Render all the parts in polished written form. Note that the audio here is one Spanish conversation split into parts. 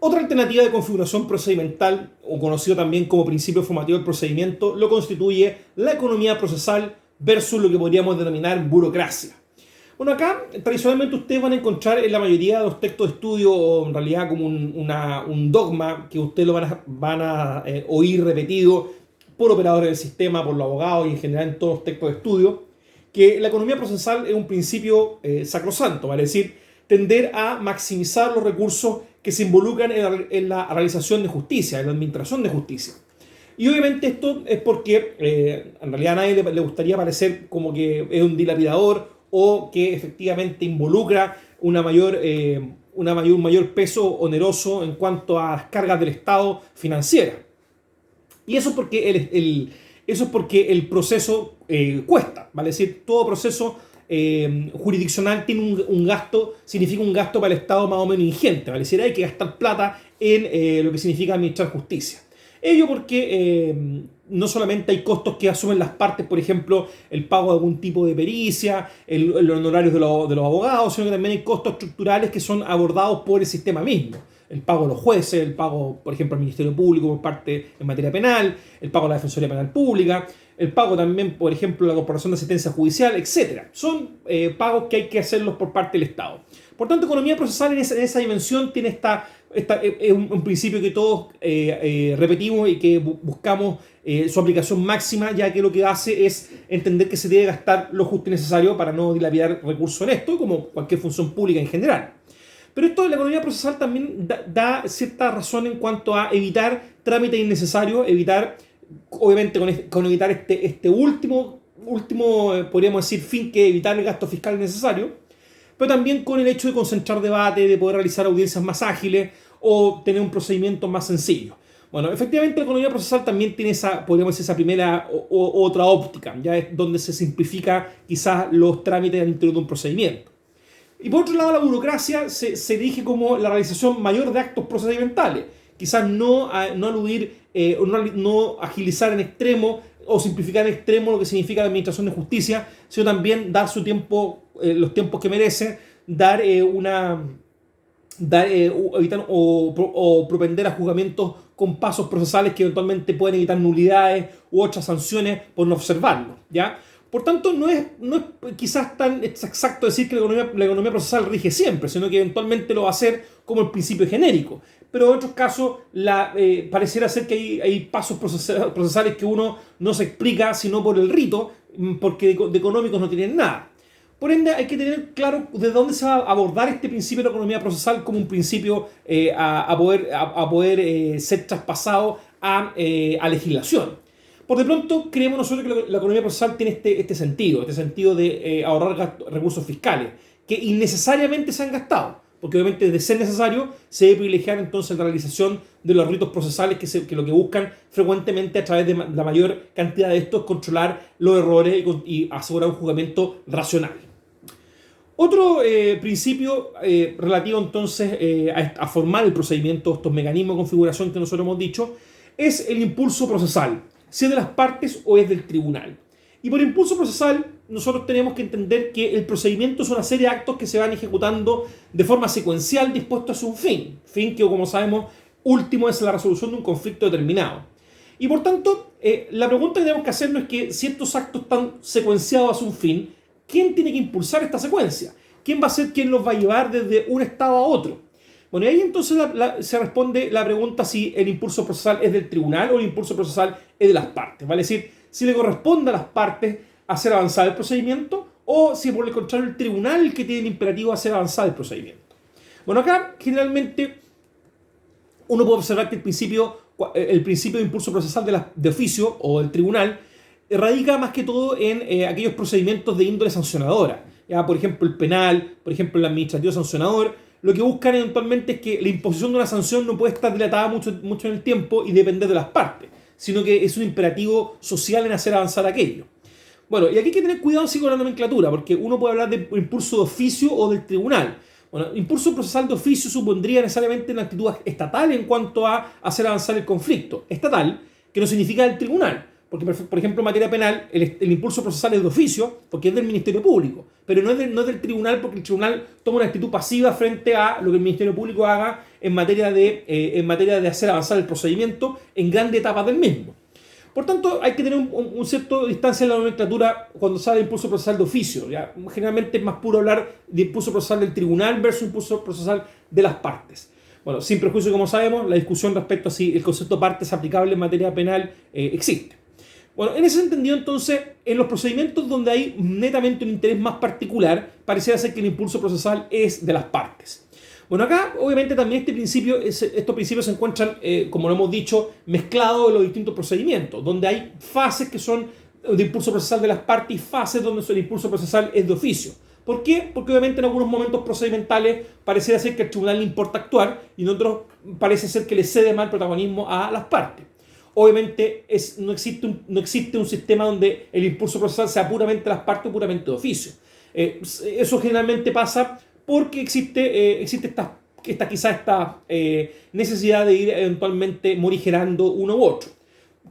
Otra alternativa de configuración procedimental, o conocido también como principio formativo del procedimiento, lo constituye la economía procesal versus lo que podríamos denominar burocracia. Bueno, acá tradicionalmente ustedes van a encontrar en la mayoría de los textos de estudio, o en realidad como un dogma que ustedes lo van a oír repetido por operadores del sistema, por los abogados y en general en todos los textos de estudio, que la economía procesal es un principio sacrosanto, vale decir, tender a maximizar los recursos que se involucran en la realización de justicia, en la administración de justicia. Y obviamente esto es porque en realidad a nadie le gustaría parecer como que es un dilapidador o que efectivamente involucra un mayor peso oneroso en cuanto a las cargas del Estado financieras. Y eso es porque el proceso cuesta, ¿vale? Es decir, todo proceso jurisdiccional tiene un gasto, significa un gasto para el Estado más o menos ingente, ¿vale? Es decir, hay que gastar plata en lo que significa administrar justicia. Ello porque no solamente hay costos que asumen las partes, por ejemplo, el pago de algún tipo de pericia, los honorarios de los abogados, sino que también hay costos estructurales que son abordados por el sistema mismo. El pago de los jueces, el pago, por ejemplo, al Ministerio Público por parte en materia penal, el pago a la Defensoría Penal Pública, el pago también, por ejemplo, a la Corporación de Asistencia Judicial, etc. Son pagos que hay que hacerlos por parte del Estado. Por tanto, economía procesal en esa dimensión tiene un principio que todos repetimos y que buscamos su aplicación máxima, ya que lo que hace es entender que se debe gastar lo justo y necesario para no dilapidar recursos en esto, como cualquier función pública en general. Pero esto de la economía procesal también da cierta razón en cuanto a evitar trámites innecesarios, obviamente con evitar este último, podríamos decir, fin, que evitar el gasto fiscal innecesario, pero también con el hecho de concentrar debate, de poder realizar audiencias más ágiles o tener un procedimiento más sencillo. Bueno, efectivamente la economía procesal también tiene podríamos decir, esa primera o otra óptica, ya es donde se simplifica quizás los trámites dentro de un procedimiento. Y por otro lado, la burocracia se dirige como la realización mayor de actos procedimentales. Quizás no agilizar en extremo o simplificar en extremo lo que significa la administración de justicia, sino también dar su tiempo, los tiempos que merece, evitar o propender a juzgamientos con pasos procesales que eventualmente pueden evitar nulidades u otras sanciones por no observarlo, ¿ya? Por tanto, no es quizás tan exacto decir que la economía procesal rige siempre, sino que eventualmente lo va a hacer como el principio genérico. Pero en otros casos pareciera ser que hay pasos procesales que uno no se explica sino por el rito, porque de económicos no tienen nada. Por ende, hay que tener claro de dónde se va a abordar este principio de la economía procesal como un principio a poder ser traspasado a legislación. Por de pronto, creemos nosotros que la economía procesal tiene este sentido de ahorrar recursos fiscales, que innecesariamente se han gastado, porque obviamente de ser necesario se debe privilegiar entonces la realización de los ritos procesales que lo que buscan frecuentemente a través de la mayor cantidad de estos controlar los errores y asegurar un juzgamiento racional. Otro principio relativo entonces a formar el procedimiento, estos mecanismos de configuración que nosotros hemos dicho, es el impulso procesal, si es de las partes o es del tribunal. Y por impulso procesal nosotros tenemos que entender que el procedimiento es una serie de actos que se van ejecutando de forma secuencial dispuestos hacia un fin que como sabemos último es la resolución de un conflicto determinado. Y por tanto la pregunta que tenemos que hacernos es que si estos actos están secuenciados hacia un fin, ¿quién tiene que impulsar esta secuencia? ¿Quién va a ser quien los va a llevar desde un estado a otro? Bueno, y ahí entonces se responde la pregunta si el impulso procesal es del tribunal o el impulso procesal es de las partes. Vale decir, si le corresponde a las partes hacer avanzar el procedimiento o si por el contrario el tribunal el que tiene el imperativo de hacer avanzar el procedimiento. Bueno, acá generalmente uno puede observar que el principio de impulso procesal de oficio o del tribunal radica más que todo en aquellos procedimientos de índole sancionadora. Ya, por ejemplo, el penal, por ejemplo, el administrativo sancionador. Lo que buscan eventualmente es que la imposición de una sanción no puede estar dilatada mucho en el tiempo y depender de las partes, sino que es un imperativo social en hacer avanzar aquello. Bueno, y aquí hay que tener cuidado con la nomenclatura, porque uno puede hablar de impulso de oficio o del tribunal. Bueno, impulso procesal de oficio supondría necesariamente una actitud estatal en cuanto a hacer avanzar el conflicto. Estatal, que no significa del tribunal, porque por ejemplo en materia penal el impulso procesal es de oficio, porque es del Ministerio Público, pero no es del tribunal, porque el tribunal toma una actitud pasiva frente a lo que el Ministerio Público haga en materia de hacer avanzar el procedimiento en grandes etapas del mismo. Por tanto, hay que tener un cierto distancia en la nomenclatura cuando se habla de impulso procesal de oficio. ¿Ya? Generalmente es más puro hablar de impulso procesal del tribunal versus impulso procesal de las partes. Bueno, sin prejuicio, como sabemos, la discusión respecto a si el concepto de partes aplicable en materia penal existe. Bueno, en ese entendido, entonces, en los procedimientos donde hay netamente un interés más particular, pareciera ser que el impulso procesal es de las partes. Bueno, acá obviamente también estos principios se encuentran, como lo hemos dicho, mezclados en los distintos procedimientos, donde hay fases que son de impulso procesal de las partes y fases donde el impulso procesal es de oficio. ¿Por qué? Porque obviamente en algunos momentos procedimentales pareciera ser que al tribunal le importa actuar y en otros parece ser que le cede más protagonismo a las partes. Obviamente no existe un sistema donde el impulso procesal sea puramente de las partes o puramente de oficio. Eso generalmente pasa porque existe esta necesidad de ir eventualmente morigerando uno u otro.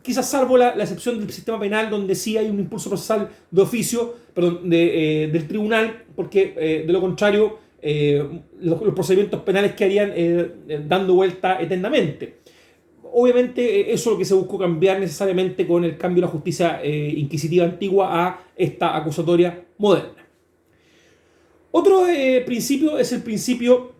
Quizás salvo la excepción del sistema penal, donde sí hay un impulso procesal de oficio, del tribunal, porque de lo contrario los procedimientos penales quedarían dando vuelta eternamente. Obviamente eso es lo que se buscó cambiar necesariamente con el cambio de la justicia inquisitiva antigua a esta acusatoria moderna. Otro principio es el principio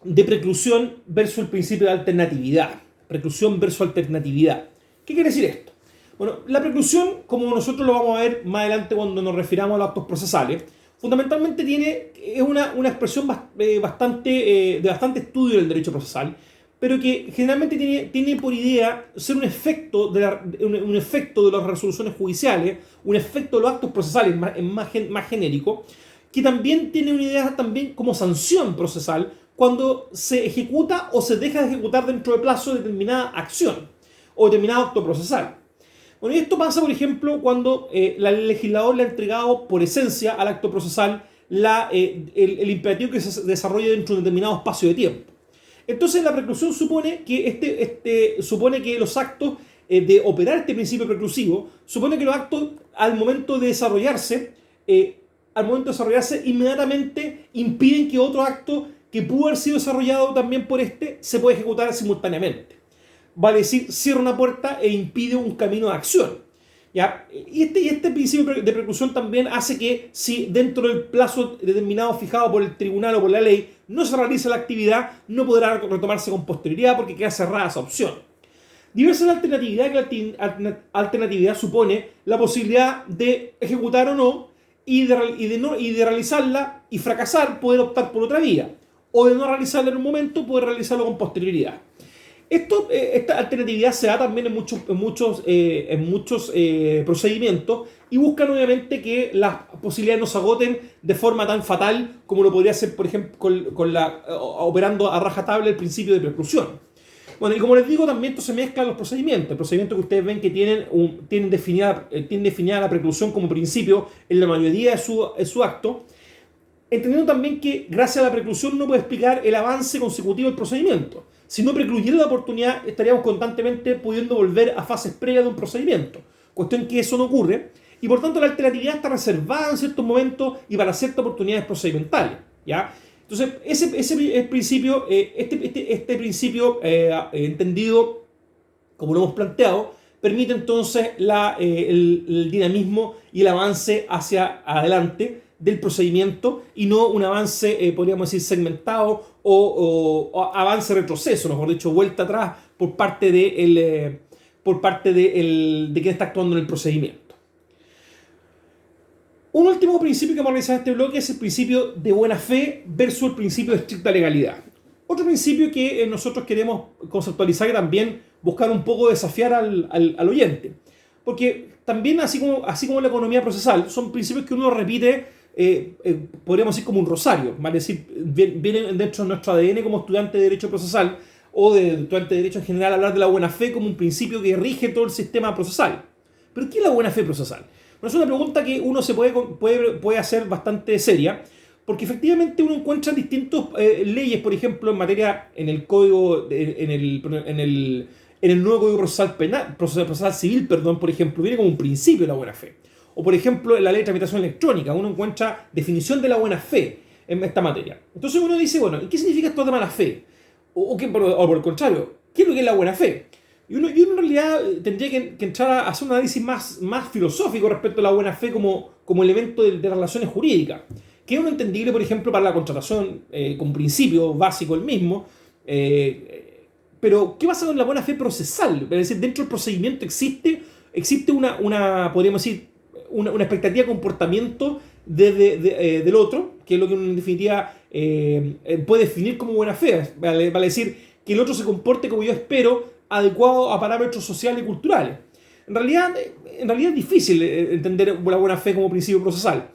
de preclusión versus el principio de alternatividad. Preclusión versus alternatividad. ¿Qué quiere decir esto? Bueno, la preclusión, como nosotros lo vamos a ver más adelante cuando nos refiramos a los actos procesales, fundamentalmente es una expresión de bastante estudio del derecho procesal, pero que generalmente tiene por idea ser un efecto de las resoluciones judiciales, un efecto de los actos procesales más genérico, que también tiene una idea también como sanción procesal cuando se ejecuta o se deja de ejecutar dentro de plazo determinada acción o determinado acto procesal. Bueno, y esto pasa, por ejemplo, cuando el legislador le ha entregado por esencia al acto procesal el imperativo que se desarrolle dentro de un determinado espacio de tiempo. Entonces la preclusión supone que los actos de operar este principio preclusivo, supone que los actos al momento de desarrollarse inmediatamente impiden que otro acto que pudo haber sido desarrollado también por se pueda ejecutar simultáneamente. Vale decir, cierra una puerta e impide un camino de acción. ¿Ya? Y este principio de preclusión también hace que si dentro del plazo determinado fijado por el tribunal o por la ley no se realiza la actividad, no podrá retomarse con posterioridad porque queda cerrada esa opción. Diversa la alternatividad, que la alternatividad supone la posibilidad de ejecutar o no y de realizarla y fracasar, poder optar por otra vía, o de no realizarla en un momento, poder realizarlo con posterioridad. Esta alternatividad se da también en muchos procedimientos y buscan obviamente que las posibilidades no se agoten de forma tan fatal como lo podría ser, por ejemplo, operando a rajatabla el principio de preclusión. Bueno, y como les digo, también esto se mezcla en los procedimientos. El procedimiento que ustedes ven que tienen definida la preclusión como principio en la mayoría de su acto, entendiendo también que gracias a la preclusión uno puede explicar el avance consecutivo del procedimiento. Si no precluyera la oportunidad, estaríamos constantemente pudiendo volver a fases previas de un procedimiento. Cuestión que eso no ocurre, y por tanto la alternatividad está reservada en ciertos momentos y para ciertas oportunidades procedimentales. ¿Ya? Entonces, ese principio, este principio entendido como lo hemos planteado, permite entonces el dinamismo y el avance hacia adelante del procedimiento y no un avance, podríamos decir, segmentado o avance-retroceso, mejor dicho, vuelta atrás por parte de quien está actuando en el procedimiento. Un último principio que vamos a realizar en este bloque es el principio de buena fe versus el principio de estricta legalidad. Otro principio que nosotros queremos conceptualizar y también buscar un poco desafiar al oyente. Porque también, así como la economía procesal, son principios que uno repite, podríamos decir como un rosario, ¿vale? Es decir, vienen dentro de nuestro ADN como estudiante de Derecho Procesal o de estudiante de Derecho en general, hablar de la buena fe como un principio que rige todo el sistema procesal. ¿Pero qué es la buena fe procesal? Bueno, es una pregunta que uno se puede hacer bastante seria, porque efectivamente uno encuentra distintas leyes, por ejemplo, en materia, en el código, en en el nuevo Código Procesal Civil, por ejemplo, viene como un principio de la buena fe. O por ejemplo, en la ley de tramitación electrónica, uno encuentra definición de la buena fe en esta materia. Entonces uno dice, bueno, ¿qué significa esto de mala fe? O por el contrario, ¿qué es lo que es la buena fe? Y uno en realidad tendría que entrar a hacer un análisis más filosófico respecto a la buena fe como elemento de relaciones jurídicas. Que es uno entendible, por ejemplo, para la contratación con principio básico el mismo. Pero, ¿qué pasa con la buena fe procesal? Es decir, dentro del procedimiento existe podríamos decir, una expectativa de comportamiento del otro, que es lo que en definitiva puede definir como buena fe. Vale decir, que el otro se comporte como yo espero, adecuado a parámetros sociales y culturales. En realidad es difícil entender la buena fe como principio procesal,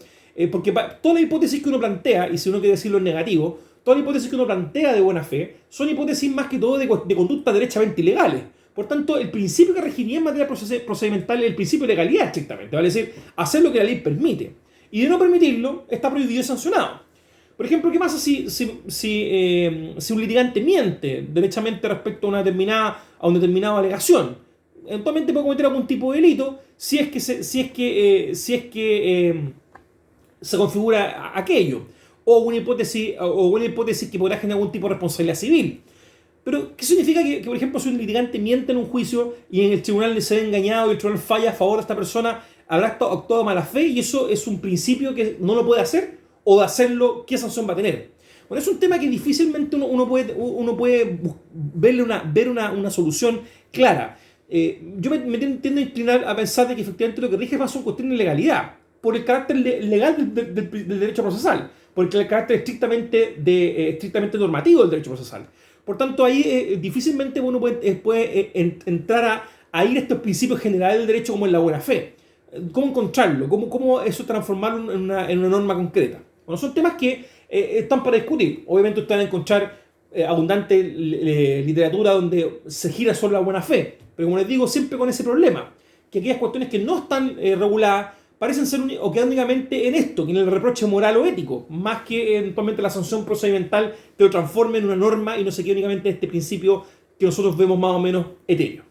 porque toda la hipótesis que uno plantea, y si uno quiere decirlo en negativo, toda la hipótesis que uno plantea de buena fe son hipótesis más que todo de conductas derechamente ilegales. Por tanto, el principio que regiría en materia procedimental es el principio de legalidad estrictamente, vale decir, hacer lo que la ley permite. Y de no permitirlo, está prohibido y sancionado. Por ejemplo, ¿qué pasa si un litigante miente derechamente respecto a una determinada alegación? Eventualmente puede cometer algún tipo de delito si es que se configura aquello. O una hipótesis que podrá generar algún tipo de responsabilidad civil. Pero, ¿qué significa que, por ejemplo, si un litigante miente en un juicio y en el tribunal se ve engañado y el tribunal falla a favor de esta persona, habrá actuado de mala fe y eso es un principio que no lo puede hacer? ¿O de hacerlo, qué sanción va a tener? Bueno, es un tema que difícilmente uno puede ver una solución clara. Yo me tiendo a inclinar a pensar de que efectivamente lo que rige más son cuestiones de legalidad, por el carácter legal del derecho procesal, por el carácter estrictamente normativo del derecho procesal. Por tanto, ahí difícilmente uno puede entrar a ir a estos principios generales del derecho como en la buena fe. ¿Cómo encontrarlo? ¿Cómo eso transformarlo en una norma concreta? Bueno, son temas que están para discutir. Obviamente ustedes van a encontrar abundante literatura donde se gira sobre la buena fe, pero como les digo, siempre con ese problema, que aquellas cuestiones que no están reguladas parecen ser o quedan únicamente en esto, que en el reproche moral o ético, más que eventualmente la sanción procedimental que lo transforme en una norma y no se quede únicamente en este principio que nosotros vemos más o menos etéreo.